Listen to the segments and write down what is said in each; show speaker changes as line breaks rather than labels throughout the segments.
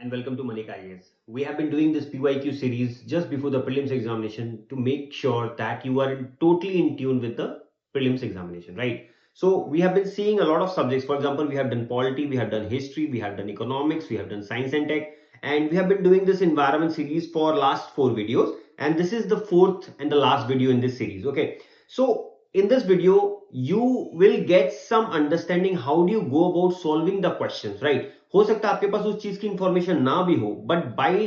and welcome to Manik IAS. We have been doing this PYQ series just before the prelims examination to make sure that you are totally in tune with the prelims examination, right? So we have been seeing a lot of subjects. For example, we have done polity, we have done history, we have done economics, we have done science and tech, and we have been doing this environment series for last 4 videos, and this is the fourth and the last video in this series. Okay, so in this video you will get some understanding how do you go about solving the questions, right? हो सकता है आपके पास उस चीज की information ना भी हो, बट बाय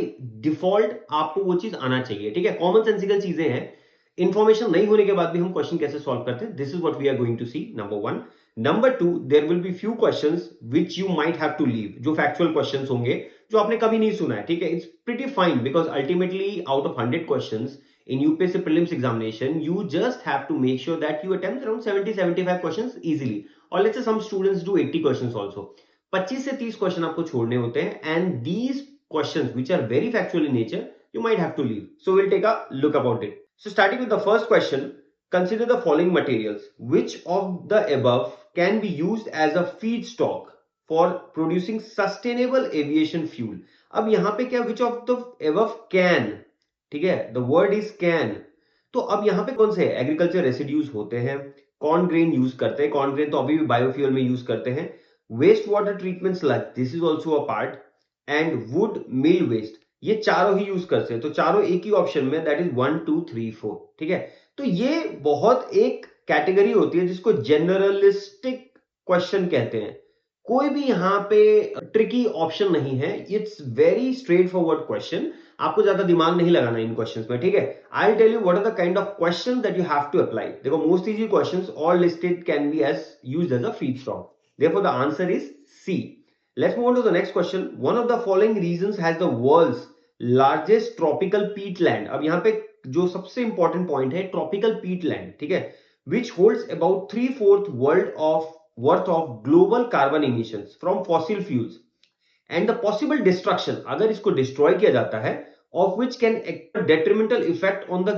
डिफॉल्ट आपको वो चीज आना चाहिए, ठीक है? कॉमन सेंसिकल चीजें हैं, इंफॉर्मेशन नहीं होने के बाद भी हम क्वेश्चन कैसे सॉल्व करते हैं, this is what we are going to see, number one. Number two, there will be few questions which you might have to leave, जो फैक्चुअल क्वेश्चंस होंगे जो आपने कभी नहीं सुना है, ठीक है? It's pretty fine because ultimately out of 100 questions in UPSC prelims examination, you just have to make sure that you attempt around 70-75 questions easily, or let's say some students do 80 questions also. 25 से 30 question आपको छोड़ने होते हैं, and these questions which are very factual in nature you might have to leave. So we'll take a look about it. So starting with the first question, consider the following materials. Which of the above can be used as a feedstock for producing sustainable aviation fuel? अब यहां पे क्या, which of the above can, ठीक है, the word is can. तो अब यहां पे कौन से एग्रीकल्चर रेसिड्यूज होते हैं, कॉर्न ग्रेन यूज करते हैं, कॉर्न ग्रेन तो अभी भी बायोफ्यूल में यूज करते हैं, waste water treatment sludge, this is also a part, and wood mill waste, ये चारों ही यूज करते हैं। तो चारों एक ही ऑप्शन में, दैट इज 1 2 3 4, ठीक है? तो ये बहुत एक कैटेगरी होती है जिसको जनरलिस्टिक क्वेश्चन कहते हैं। कोई भी यहां पे ट्रिकी ऑप्शन नहीं है, it's very straight forward question, आपको ज्यादा दिमाग नहीं लगाना इन क्वेश्चंस में, ठीक है? I tell you what are the kind of question that you have to apply. देखो, most easy questions all listed can be as used as a feedstock, therefore the answer is C. Let's move on to the next question. One of the following regions has the world's largest tropical peatland. अब यहां पे जो सबसे important point है, tropical peatland, ठीक है, which holds about 3/4 worth of global carbon emissions from fossil fuels, and the possible destruction, अगर इसको डिस्ट्रॉय किया जाता है, of which can act a detrimental effect on the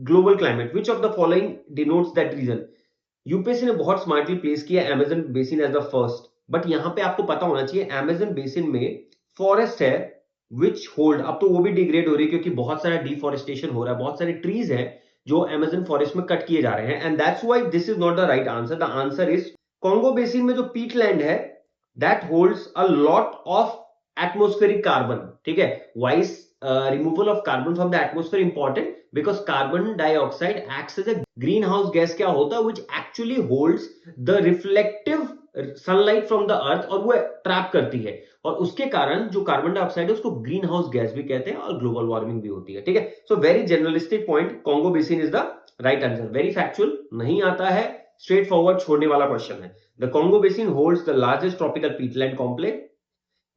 global climate, which of the following denotes that reason? UPSC ने बहुत smartly place किया Amazon basin as the first, but यहां पे आपको पता होना चाहिए अमेजन बेसिन में फॉरेस्ट है विच होल्ड, अब तो वो भी डिग्रेड हो रही है क्योंकि बहुत सारा डिफॉरेस्टेशन हो रहा है, बहुत सारे ट्रीज है जो अमेजन फॉरेस्ट में कट किए जा रहे हैं, and that's why this is not the right answer. The answer is Congo basin में जो पीटलैंड है, that holds a lot of atmospheric carbon, ठीक है? Why is removal of carbon from the atmosphere important because carbon dioxide acts as a greenhouse gas, क्या होता है, which actually holds the reflective sunlight from the earth, और वो trap करती है, और उसके कारण जो कार्बन डाइऑक्साइड है उसको ग्रीन हाउस गैस भी कहते हैं, और ग्लोबल वार्मिंग भी होती है, ठीक है? So very generalistic point, Congo basin is the right answer. Very factual, नहीं आता है, स्ट्रेट फॉरवर्ड छोड़ने वाला क्वेश्चन है। The Congo basin holds the largest tropical peatland complex.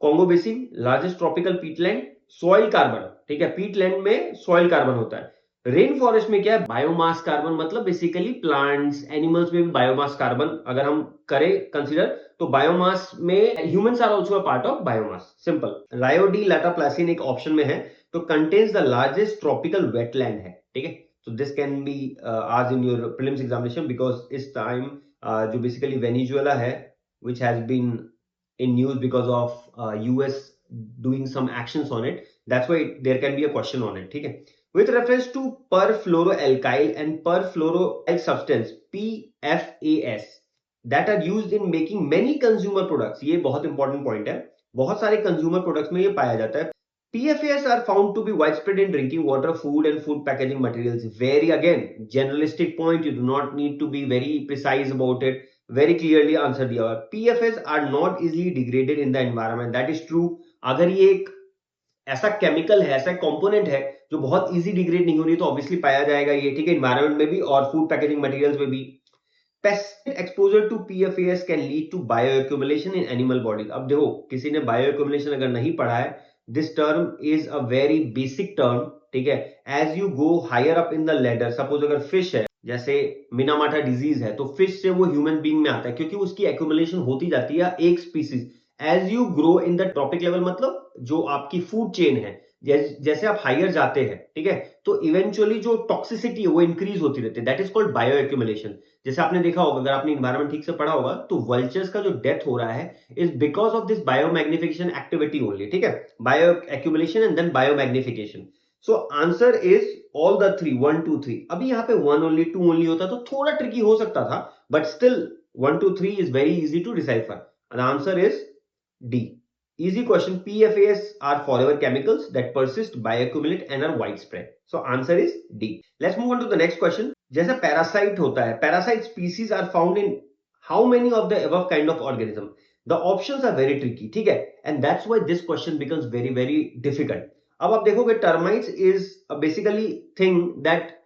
Congo basin largest tropical peatland, soil carbon, ठीक है, Peatland में soil carbon होता है। रेन फॉरेस्ट में क्या है, बायोमास कार्बन, मतलब बेसिकली प्लांट्स एनिमल्स में भी बायोमास कार्बन अगर हम करें कंसीडर, तो बायोमास में humans are also a part of biomass, simple. लायोडी लाटाप्लासिन एक ऑप्शन में है, तो contains the largest tropical wetland है, ठीक है? तो दिस कैन बी आज in your prelims examination because इस टाइम जो बेसिकली वेनेजुएला है, which has been in news because of US doing some actions on it, that's why there can be a question on it, ठीक है? With reference to perfluoroalkyl and perfluoroalkyl substance PFAS that are used in making many consumer products, ये बहुत important point है, बहुत सारे consumer products में ये पाया जाता है। PFAS are found to be widespread in drinking water, food and food packaging materials. Very again generalistic point, you do not need to be very precise about it, very clearly answer दिया हुआ है। PFAS are not easily degraded in the environment, that is true। अगर ये एक ऐसा chemical है, ऐसा component है जो बहुत इजी डिग्रेड नहीं होनी, तो ऑब्वियसली पाया जाएगा ये, ठीक है, एनवायरनमेंट में भी और फूड पैकेजिंग मटेरियल्स में भी। Pesticide exposure to PFAS can lead to bioaccumulation in animal bodies. अब देखो, किसी ने बायोअक्यूमुलेशन अगर नहीं पढ़ा है, this term is a very basic term, ठीक है? As you go higher up in the ladder, suppose अगर फिश है, जैसे मिनामाटा डिजीज है, तो फिश से वो ह्यूमन बीइंग में आता है क्योंकि उसकी एक्यूमुलेशन होती जाती है एक species. As you grow in the trophic level, मतलब जो आपकी फूड चेन है, जैसे आप हायर जाते हैं, ठीक है, तो इवेंचुअली जो टॉक्सिसिटी है वो इंक्रीज होती रहती है, that is called bio accumulation. जैसे आपने देखा होगा, अगर आपने इन्वायरमेंट ठीक से पढ़ा होगा, तो वल्चर्स का जो डेथ हो रहा है is because of this biomagnification activity only, ठीक है, bioaccumulation and then biomagnification. So answer is all the three, 1 2 3। अभी यहाँ पे 1 ओनली 2 ओनली होता तो थोड़ा ट्रिकी हो सकता था, but still 1 2 3 is very easy to decipher. The answer is D. Easy question. PFAS are forever chemicals that persist, bioaccumulate and are widespread. So answer is D. Let's move on to the next question. जैसा parasite होता है, parasite species are found in how many of the above kind of organism? The options are very tricky, ठीक है, and that's why this question becomes very very difficult. अब आप देखोगे termites is basically thing that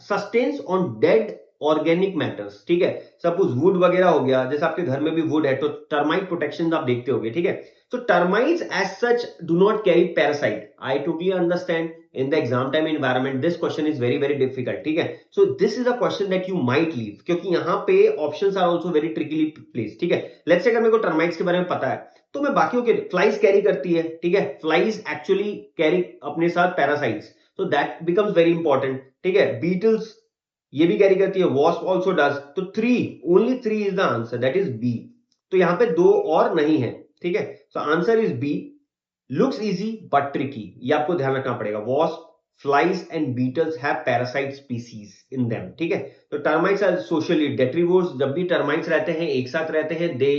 sustains on dead organic matters, ठीक है, suppose would वगैरह हो गया, जैसे आपके घर में भी वुड है तो टर्माइट प्रोटेक्शन आप देखते होगे, ठीक है। तो termites as such do not carry parasite. I totally understand in the exam time environment this question is very very difficult, ठीक है। So this is a question that you might leave, क्योंकि यहाँ पे options are also very trickily placed, ठीक है। Let's say अगर मेरे को टर्माइट्स के बारे में पता है तो मैं बाकियों के, फ्लाइज कैरी करती है, ठीक है, फ्लाइज एक्चुअली कैरी अपने साथ parasites, so that becomes very important, ठीक है। बीटल्स ये भी कैरी करती है, वॉस्प आल्सो डज। तो 3 only 3 is the answer, that is B. तो यहां पे दो और नहीं है, ठीक है। So answer is B. Looks easy but tricky, ये आपको ध्यान रखना पड़ेगा। Wasp, flies and beetles have parasite species in them, ठीक है। तो टर्माइट्स आर सोशली डेट्रीवोर्स। जब भी टर्माइट्स रहते हैं, एक साथ रहते हैं, दे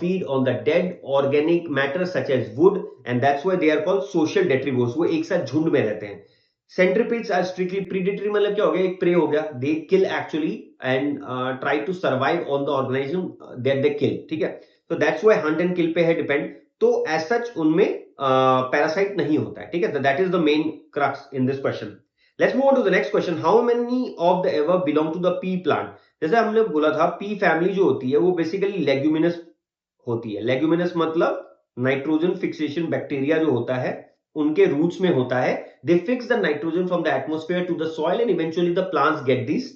feed on the dead organic matter such as wood and that's why they are called social detrivores। वो एक साथ झुंड में रहते हैं। सेंट्रीपिड्स आर स्ट्रिक्टली प्रीडेटरी, मतलब क्या हो गया, एक प्रे हो गया, they kill actually and try to survive on the organism that they kill, ठीक है। तो that's why hunt and kill पे है डिपेंड। तो एज सच उनमें पैरासाइट नहीं होता है, ठीक है। That is the main crux in this question. Let's move on to the next question. How many of the ever belong to the P plant? जैसे हमने बोला था, पी फैमिली जो होती है वो बेसिकली लेग्यूमिनस होती है। लेग्यूमिनस मतलब नाइट्रोजन फिक्सेशन बैक्टीरिया जो होता है उनके रूट्स में होता है। They fix the nitrogen from the atmosphere to the soil and eventually the plants get this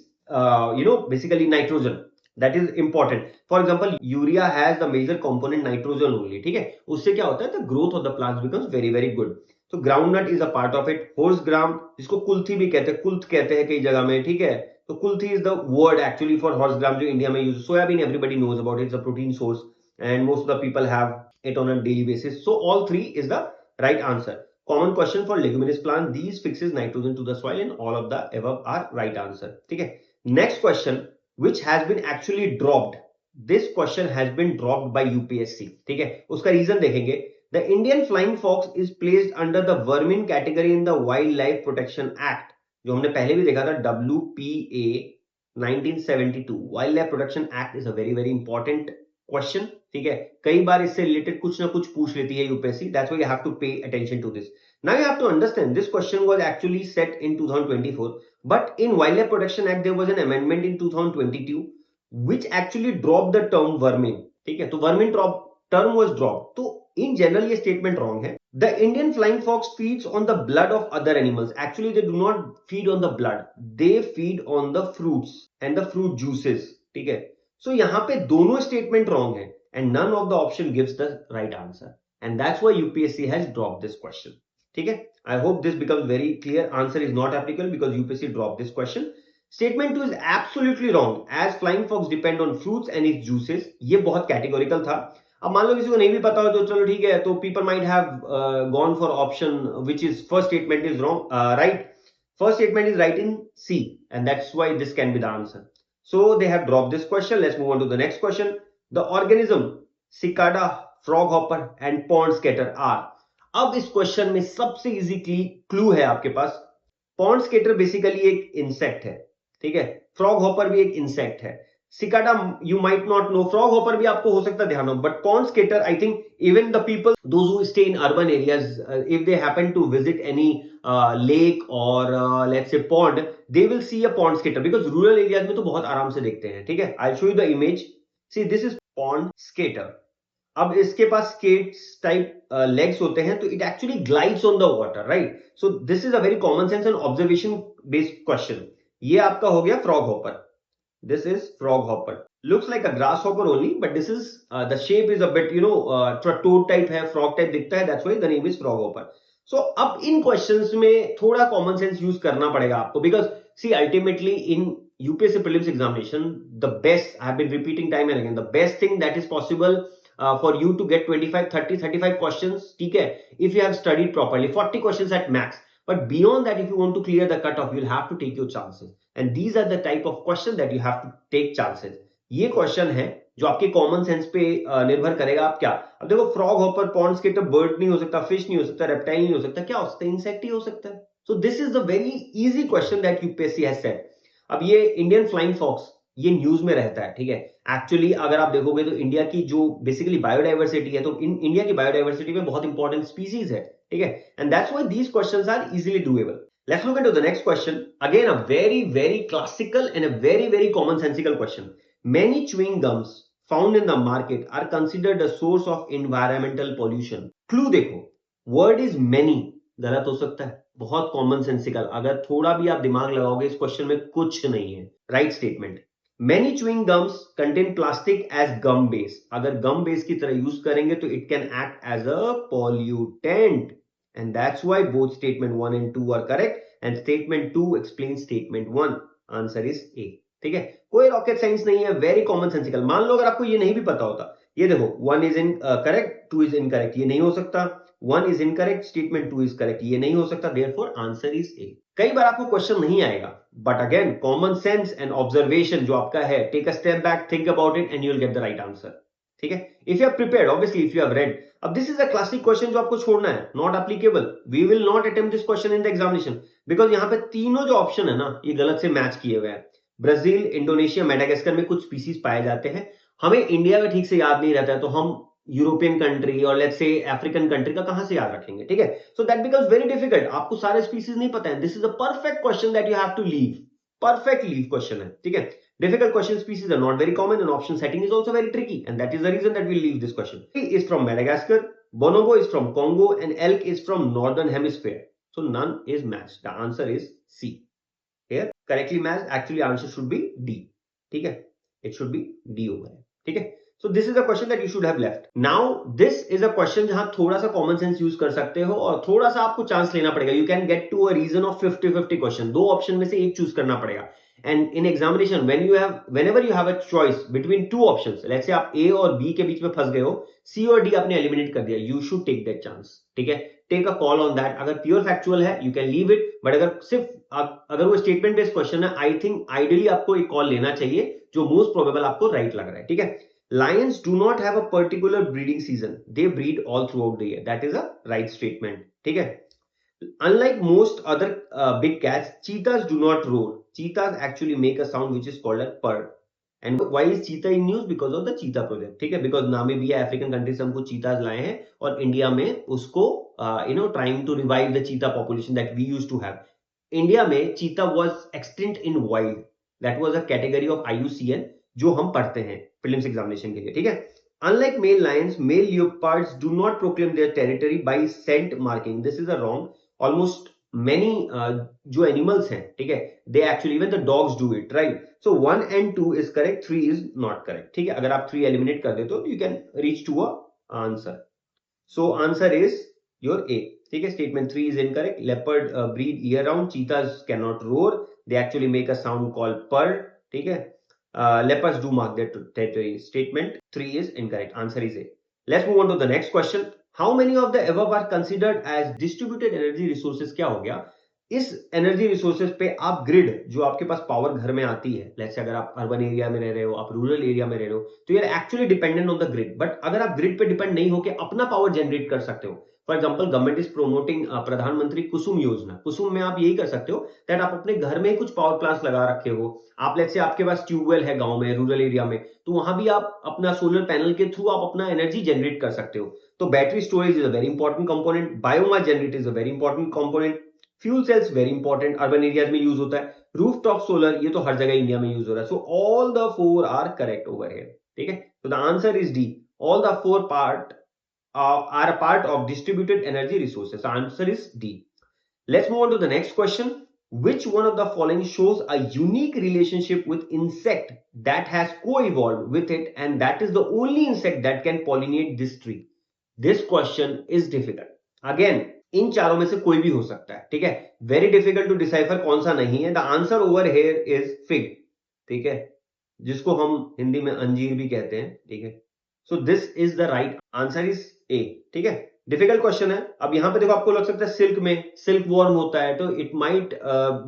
basically nitrogen, that is important. For example urea has the major component nitrogen only, ठीक है। उससे क्या होता है, the growth of the plants becomes very very good. तो groundnut is a part of it. Horse gram, जिसको कुल्थी भी कहते हैं, कुल्थ कहते हैं कई जगह में, ठीक है। तो kulthi is the word actually for horse gram जो इंडिया में use. Soybean everybody knows about, it's a protein source and most of the people have it on a daily basis. So all three is the right answer. Common question for leguminous plant, these fixes nitrogen to the soil and all of the above are right answer. ठीक है। Next question which has been actually dropped. This question has been dropped by UPSC, ठीक है। उसका reason देखेंगे। The Indian flying fox is placed under the vermin category in the Wildlife Protection Act, जो हमने पहले भी देखा था, WPA 1972। Wildlife Protection Act is a very very important question, ठीक है। कई बार इससे रिलेटेड कुछ ना कुछ पूछ लेती है UPSC, that's why you have to pay attention to this. Now you have to understand this question was actually set in 2024, but in wildlife protection act there was an amendment in 2022 which actually dropped the term vermin, ठीक है। तो vermin drop term was drop. तो in general ये statement wrong है। The Indian flying fox feeds on the blood of other animals. Actually they do not feed on the blood, they feed on the fruits and the fruit juices, ठीक है। सो यहां पे दोनों statement wrong है and none of the option gives the right answer, and that's why UPSC has dropped this question, ठीक है। I hope this becomes very clear. Answer is not applicable because UPSC dropped this question. Statement 2 is absolutely wrong as flying fox depend on fruits and its juices. ये बहुत categorical था। अब मान लो किसी को नहीं भी पता हो तो चलो ठीक है, तो people might have gone for option which is first statement is wrong, right? First statement is right in C and that's why this can be the answer. So they have dropped this question. Let's move on to the next question. The organism cicada, froghopper and pond skater are. अब इस question में सबसे easy clue है आपके पास। Pond skater basically एक insect है, ठीक है। फ्रॉग हॉपर भी एक इंसेक्ट है। Cicada you might not know, frog hopper भी आपको हो सकता है ध्यान हो, but pond skater I think even the people those who stay in urban areas if they happen to visit any lake or let's say pond, they will see a pond skater because rural areas में तो बहुत आराम से देखते हैं, ठीक है। I show you the image. See this is pond skater. अब इसके पास स्केट्स टाइप लेग्स होते हैं, तो it actually glides on the water, right. So this is a very common sense and observation based question. ये आपका हो गया froghopper. This is frog hopper, looks like a grasshopper only, but this is the shape is a bit toad type है, frog type दिखता है, that's why the name is frog hopper. So अब इन questions में थोड़ा common sense use करना पड़ेगा आपको, because see ultimately in UPSC prelims examination the best, I have been repeating time and again, the best thing that is possible for you to get 25 30 35 questions, ठीक है, if you have studied properly, 40 questions at max. But beyond that, if you want to clear the cutoff, you'll have to take your chances. And these are the type of question that you have to take chances. ये question है जो आपके common sense पे निर्भर करेगा. आप क्या, अब देखो, फ्रॉग हॉपर पॉन्ड्स के तो बर्ड नहीं हो सकता, फिश नहीं हो सकता, रेप्टाइल नहीं हो सकता, क्या हो सकता है? इंसेक्ट ही हो सकता है. So this is the very easy question that UPSC has set. अब ये इंडियन फ्लाइंग फॉक्स, ये न्यूज में रहता है, ठीक है. एक्चुअली अगर आप देखोगे तो इंडिया की जो बेसिकली बायोडाइवर्सिटी है, तो इंडिया की बायोडाइवर्सिटी में बहुत इंपॉर्टेंट स्पीसीज है, ठीक है. And that's why these questions are easily doable. Let's look into the next question. Again, a very, very classical and a very, very commonsensical question. Many chewing gums found in the market are considered a source of environmental pollution. Clue देखो, word is many, गलत हो सकता है, बहुत commonsensical. अगर थोड़ा भी आप दिमाग लगाओगे इस क्वेश्चन में कुछ नहीं है. Right statement. Many chewing gums contain plastic as gum base. अगर gum base की तरह यूज करेंगे तो it can act as a pollutant. And that's why both statement 1 and 2 are correct, and statement 2 explains statement 1. Answer is A. ठीक है, कोई rocket science नहीं है, वेरी कॉमन सेंसिकल. मान लो अगर आपको ये नहीं भी पता होता, ये देखो 1 is incorrect, 2 is incorrect, ये नहीं हो सकता. 1 is incorrect, statement 2 is correct, ये नहीं हो सकता. Therefore answer is A. कई बार आपको क्वेश्चन नहीं आएगा, but again common sense and observation जो आपका है, take a step back, think about it and you will get the right answer. ठीक है, if you have prepared, obviously if you have read. अब this is a classic question जो आपको छोड़ना है, not applicable. We will not attempt this question in the examination, because यहाँ पे तीनों जो ऑप्शन है ना, ये गलत से मैच किए हुए हैं. ब्राजील, इंडोनेशिया, मेडागास्कर में कुछ स्पीसीज पाए जाते हैं. हमें इंडिया का ठीक से याद नहीं रहता है, तो हम यूरोपियन कंट्री और लेट्स से अफ्रीकन कंट्री का कहां से याद रखेंगे? ठीक है, so that becomes very difficult. आपको सारे स्पीसीज नहीं पता है. This is a perfect question that you have to leave. Perfect leave question है, ठीक है. Difficult question species are not very common, and option setting is also very tricky, and that is the reason that we leave this question. He is from Madagascar, bonobo is from Congo, and elk is from northern hemisphere. So none is matched. The answer is C. Here, correctly matched. Actually, answer should be D. ठीक है, it should be D over here. ठीक है. So this is a question that you should have left. Now this is a question जहां थोड़ा सा common sense use कर सकते हो और थोड़ा सा आपको चांस लेना पड़ेगा. You can get to a region of 50-50 question. दो ऑप्शन में से एक चूज करना पड़ेगा. And in examination, whenever you have a choice between two options, let's say आप A और B के बीच में फंस गए हो, C और D आपने एलिमिनेट कर दिया, you should take that chance. ठीक है, take a call on that. अगर प्योर फैक्चुअल है, you can leave it. But अगर सिर्फ अगर वो स्टेटमेंट बेस्ड क्वेश्चन है, आई थिंक आइडियली आपको एक कॉल लेना चाहिए जो मोस्ट प्रोबेबल आपको राइट लग रहा है. ठीक है, lions do not have a particular breeding season. They breed all throughout the year. That is a right statement. ठीक है. Unlike most other big cats, cheetahs do not roar. Cheetahs actually make a sound which is called a purr. And why is cheetah in news? Because of the cheetah project. ठीक है, because Namibia African country से हमको चीताज लाए हैं और India में उसको trying to revive the cheetah population that we used to have. India में cheetah was extinct in wild. That was a category of IUCN जो हम पढ़ते हैं prelims examination के लिए. ठीक है. Unlike male lions, male leopards do not proclaim their territory by scent marking. This is a wrong. Almost many जो animals हैं, ठीक है, they actually, even the dogs do it, right? So 1 and 2 is correct, 3 is not correct. ठीक है, अगर आप 3 eliminate कर देते हो, you can reach to a answer. So answer is your A. ठीक है, statement 3 is incorrect. Leopard breed year round. Cheetahs cannot roar. They actually make a sound called purr. ठीक है, leopards do mark their territory. Statement 3 is incorrect. Answer is A. Let's move on to the next question. How many of the above are considered as distributed energy resources? क्या हो गया? इस energy resources पे आप grid, जो आपके पास power घर में आती है, लेट्स से अगर आप अर्बन एरिया में रह रहे हो, आप रूरल एरिया में रह रहे हो, तो यार actually dependent on the grid. But अगर आप ग्रिड पे डिपेंड नहीं होकर अपना पावर जनरेट कर सकते हो, for example government is promoting प्रधानमंत्री कुसुम योजना. कुसुम में आप यही कर सकते हो दैट आप अपने घर में कुछ पावर प्लांट्स लगा रखे हो. आप लेट्स से आपके पास ट्यूबवेल है गांव में, रूरल एरिया में, तो वहां भी आप अपना सोलर पैनल के थ्रू आप अपना एनर्जी जनरेट कर सकते हो. तो battery storage is a very important component. Biomass generate is a very important component. Fuel cells very important, urban areas में यूज होता है. रूफटॉप सोलर, ये तो हर जगह इंडिया में यूज हो रहा है. So all the 4 are correct over here. ठीक है, तो the answer is D. All the 4 part are a part of distributed energy resources. The answer is D. Let's move on to the next question. Which one of the following shows a unique relationship with insect that has co-evolved with it, and that is the only insect that can pollinate this tree? This question is difficult. Again, इन चारों में से कोई भी हो सकता है, ठीक है। वेरी डिफिकल्ट टू डिसाइफर कौन सा नहीं है। The answer over here is fig, ठीक है, जिसको हम हिंदी में अंजीर भी कहते हैं, ठीक है। So this is the right answer is ए, ठीक है। डिफिकल्ट क्वेश्चन है। अब यहां पे देखो, आपको लग सकता है सिल्क में सिल्क वॉर्म होता है, तो it might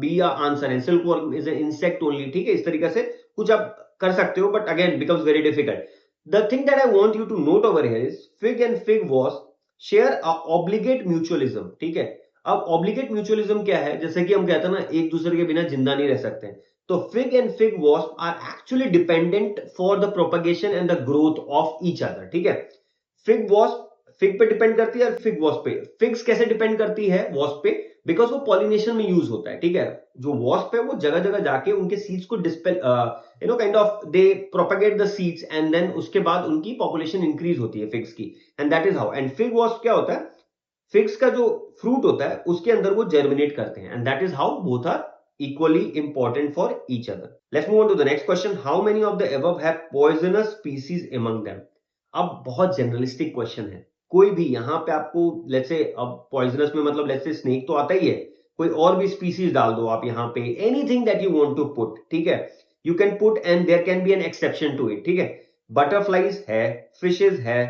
be a answer, and silk worm is an insect only, ठीक है। इस तरीके से कुछ आप कर सकते हो, but again becomes very difficult. The thing that I want you to note over here is fig and fig wasp share a obligate mutualism, ठीक है। अब ऑब्लिगेट म्यूचुअलिज्म क्या है, जैसे कि हम कहते हैं ना, एक दूसरे के बिना जिंदा नहीं रह सकते। तो fig and fig wasp are actually dependent for the propagation and the growth of each other, ठीक है। फिग वॉस्प फिग पे डिपेंड करती है और फिग वॉस्प पे। फिग्स कैसे डिपेंड करती है वॉस्प पे? बिकॉज वो पॉलिनेशन में यूज होता है, ठीक है। जो वॉस्प है वो जगह जगह जाके उनके सीड्स को dispel, kind of they propagate the seeds, and then उसके बाद उनकी पॉपुलेशन इंक्रीज होती है फिग्स की, and that is how. And fig wasp क्या होता है? फिग्स का जो फ्रूट होता है उसके अंदर वो जर्मिनेट करते हैं, and that is how both are equally important for each other. Let's move on to the next question. How many of the above have poisonous species among them? अब बहुत जनरलिस्टिक क्वेश्चन है। कोई भी यहां पे आपको लेट्स से, अब poisonous में मतलब लेट्स से स्नेक तो आता ही है, कोई और भी स्पीसीज डाल दो आप यहाँ पे, anything that you want to put, ठीक है, you can put, and there can be an exception to it, ठीक है। बटरफ्लाइज है, फिशेज है,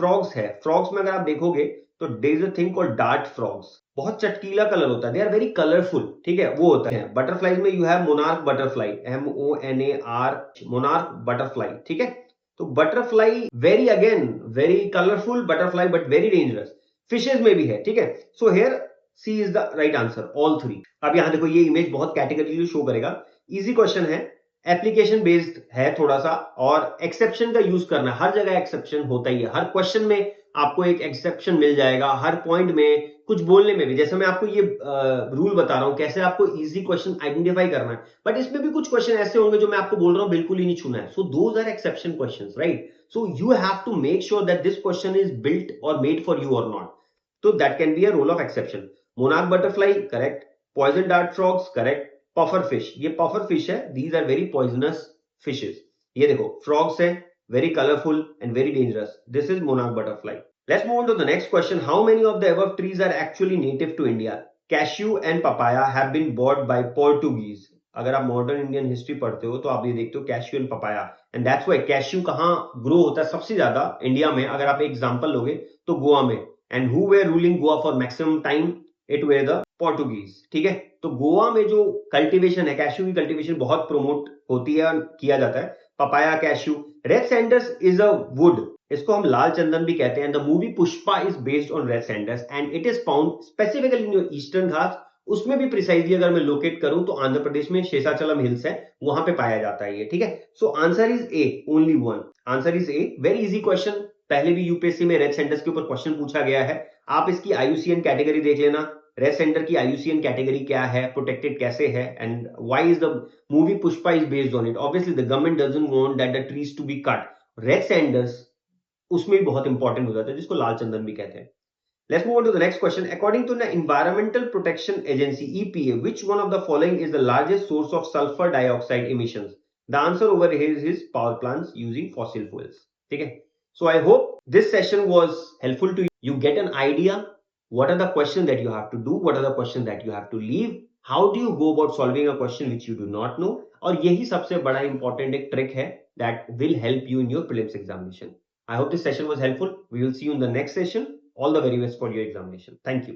फ्रॉग्स है। फ्रॉग्स में अगर आप देखोगे तो there is a thing called dart frogs, बहुत चटकीला कलर होता है, दे आर वेरी कलरफुल, ठीक है, वो होता है। बटरफ्लाइज में you have monarch butterfly, MONAR, monarch butterfly, ठीक है। तो butterfly very again very colourful butterfly, but very dangerous. Fishes में भी है, ठीक है। So here C is the right answer, all three. अब यहां देखो, ये इमेज बहुत कैटेगरी शो करेगा। इजी क्वेश्चन है, एप्लीकेशन बेस्ड है थोड़ा सा, और एक्सेप्शन का यूज करना, हर जगह एक्सेप्शन होता ही है, हर क्वेश्चन में आपको एक एक्सेप्शन मिल जाएगा, हर पॉइंट में, कुछ बोलने में भी। जैसे मैं आपको ये रूल बता रहा हूं कैसे आपको इजी क्वेश्चन आइडेंटिफाई करना है, बट इसमें भी कुछ क्वेश्चन ऐसे होंगे जो मैं आपको बोल रहा हूं बिल्कुल ही नहीं छूना है। So those are exception questions, right. So you have to make sure that this question is built और मेड फॉर यू और नॉट। तो that can be a role of exception. Monarch butterfly correct, poison dart frogs correct, puffer fish, ये puffer fish है, these are very poisonous fishes. ये देखो frogs है, very colorful and very dangerous. This is monarch butterfly. Let's move on to the next question. How many of the above trees are actually native to India? Cashew and papaya have been brought by Portuguese. अगर आप modern Indian history पढ़ते हो तो आप ये देखते हो cashew and papaya, and that's why cashew कहाँ ग्रो होता है सबसे ज्यादा इंडिया में। अगर आप एग्जांपल लोगे तो गोवा में, and who were ruling Goa for maximum time? It were the Portuguese, ठीक है। तो गोवा में जो कल्टीवेशन है, कैश्यू की कल्टीवेशन बहुत प्रोमोट होती है, किया जाता है। Papaya, cashew. Red Sanders is a would, इसको हम लाल चंदन भी कहते हैं। The movie Pushpa is based on red Sanders, and it is found specifically in your eastern Ghats. उसमें भी प्रिसाइजली अगर मैं लोकेट करूं तो आंध्र प्रदेश में शेषाचलम हिल्स है, वहां पे पाया जाता है ये, ठीक है। So answer is A, only one answer is A. Very easy question, पहले भी यूपीएससी में रेड सैंडर्स के ऊपर क्वेश्चन पूछा गया है। आप इसकी IUCN कैटेगरी देख लेना, रेड सेंटर की IUCN कैटेगरी क्या है, प्रोटेक्टेड कैसे है, and why is the movie Pushpa is based on it. Obviously the government doesn't want that the trees to be cut. Red sanders उसमें भी बहुत इंपॉर्टेंट हो जाता है, जिसको लाल चंदन भी कहते हैं। Let's move on to the next question. According to the Environmental Protection Agency EPA, which one of the following is the largest source of sulfur dioxide emissions? The answer over here is power plants using fossil fuels. Okay. So I hope this session was helpful to you. You get an idea what are the questions that you have to do, what are the questions that you have to leave, how do you go about solving a question which you do not know. और यही सबसे बड़ा important एक trick है that will help you in your prelims examination. I hope this session was helpful. We will see you in the next session. All the very best for your examination. Thank you.